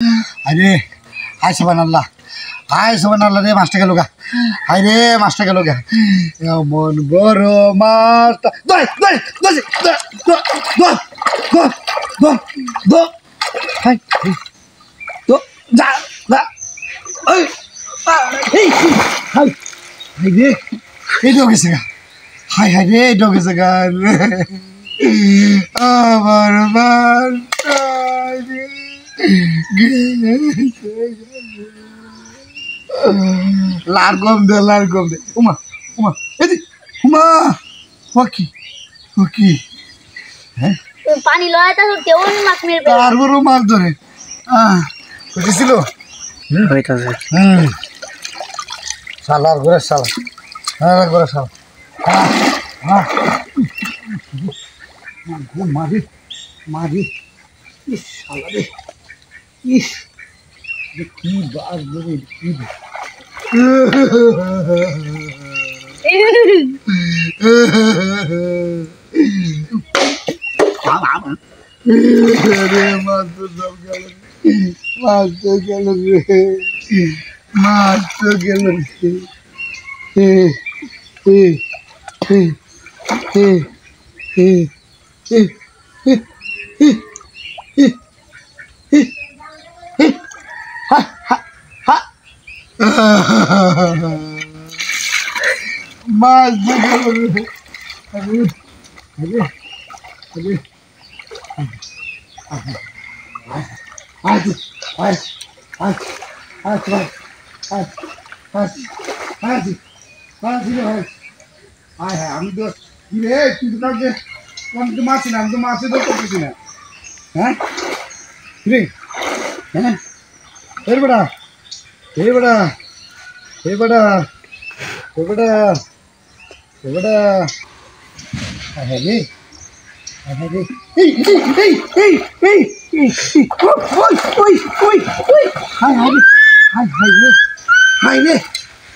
আরে হাই সুবহানাল্লাহ রে মাছটা গেল গা হাই রে মাছটা গেল গা এমন বড় মাছটা দই দই দই দই হাই তো যা যা ওই এই হাই হাই রে এই ডগেছে গা হাই হাই রে ডগেছে গা আমার মাছটা লার গম দে উমা উমা এই উমা ওকি ওকি হ্যাঁ পানি লয়াটা তো কেমন মাছ মেরবে আর বড় মাছ ধরে বুঝেছিল হইতাছে সালার ঘরে সালা হ্যাঁ ঘরে সালা মারি মারি ইস সালা রে ইস কি বাস ধরে কি মাছ তো গেল রে মাছ তো গেল মাছ তো গেল রে আজ আজ আজ আজ আজ আজ আজ আমি তো কি রে তুই তো কাউকে আমি তো মারছি না আমি তো মাছে তো করতেছি না হ্যাঁ রে হ্যাঁ এই বেটা এই বেটা এই বেটা এই বেটা এই বেটা হ্যাঁ রে হাই রে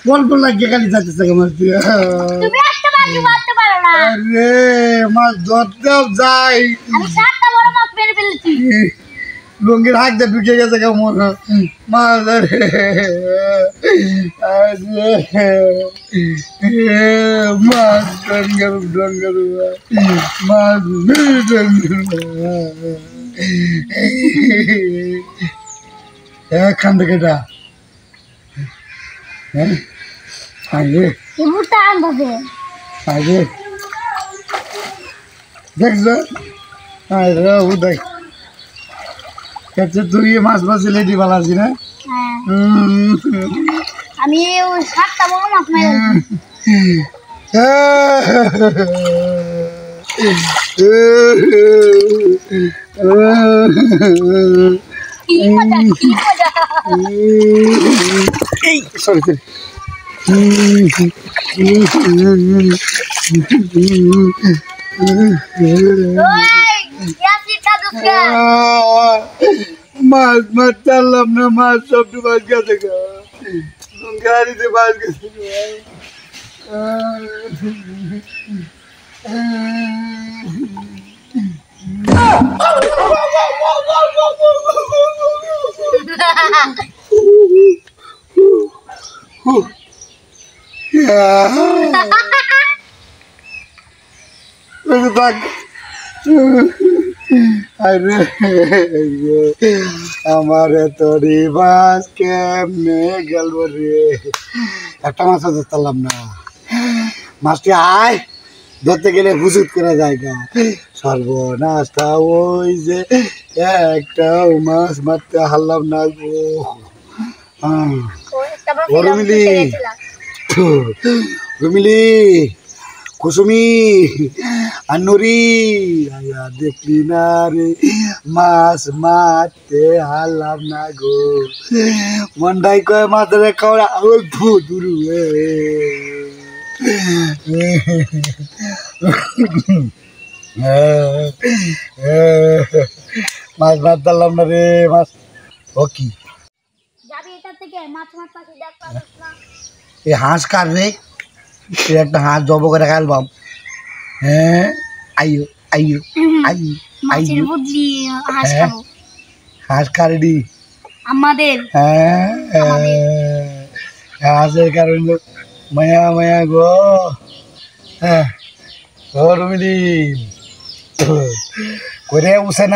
গল্প লাগিয়ে খালি যাচ্ছে আমার তুমি একটা মাছ মারতে পারো না আরে মাছ ধরতেও যাই আমি সাতটা বড় মাছ মেরে ফেলেছি লুঙ্গির হাত দিয়ে ঢুকে গেছে কেমন মাছ মাছ ডঙ্গর মাছ এখান থেকে এটা হ্যাঁ আগে মুটা আনবে আগে দেখছো আরে ও দেখ তুই মাছ মাছ লেডি বালা আছি না আমি সাতটা বড় মাছ মেরে কি মজা সরি সরি মাছ মাছ চাললাম না মাছ সব মাছ গেছে গাড়িতে মাছ গেছে আরে আমার তোরি মাছ কেমনে গেল রে একটা মাছ ধরতাম না মাছটি আয় ধরতে গেলে হুজুত করে জায়গা সর্বনাশটা ওই যে একটাও মাছ মারতে হারলাম না গো রুমিলি রুমিলি কুসুমি আর নুরি দেখলি না রে মাছ মারতে হারলাম না গো মন্ডাই কয় মাছ ধরে খাওয়া ওই দুরু মাছ মারতাম না রে মাছ ও কি যাবি এটা থেকে মাছ মাছ পাশে দেখ পাবি না এই হাঁস কার রে একটা হাঁস জব করে খাইলাম হ্যাঁ আইও আইও আই মাছের বদলি হাঁস খাবো হাঁস কারেডি আমাদের হ্যাঁ হাসের কারণ মায়া মায়া গো হ্যাঁ ও রুমিলি করে হুসেন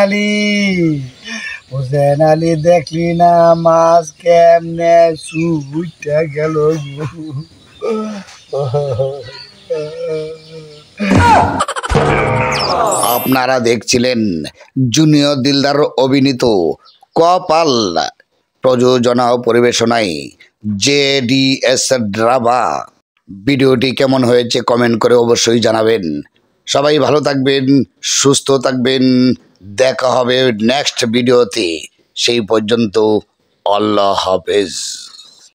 আলী দেখলি না মাছ কেমনে সুইটা গেল আপনারা দেখছিলেন জুনিয়র দিলদার অভিনীত কপাল, প্রযোজনা ও পরিবেশনায় JDS ড্রামা। ভিডিওটি কেমন হয়েছে কমেন্ট করে অবশ্যই জানাবেন। সবাই ভালো থাকবেন, সুস্থ থাকবেন, দেখা হবে নেক্সট ভিডিওতে। সেই পর্যন্ত আল্লাহ হাফেজ।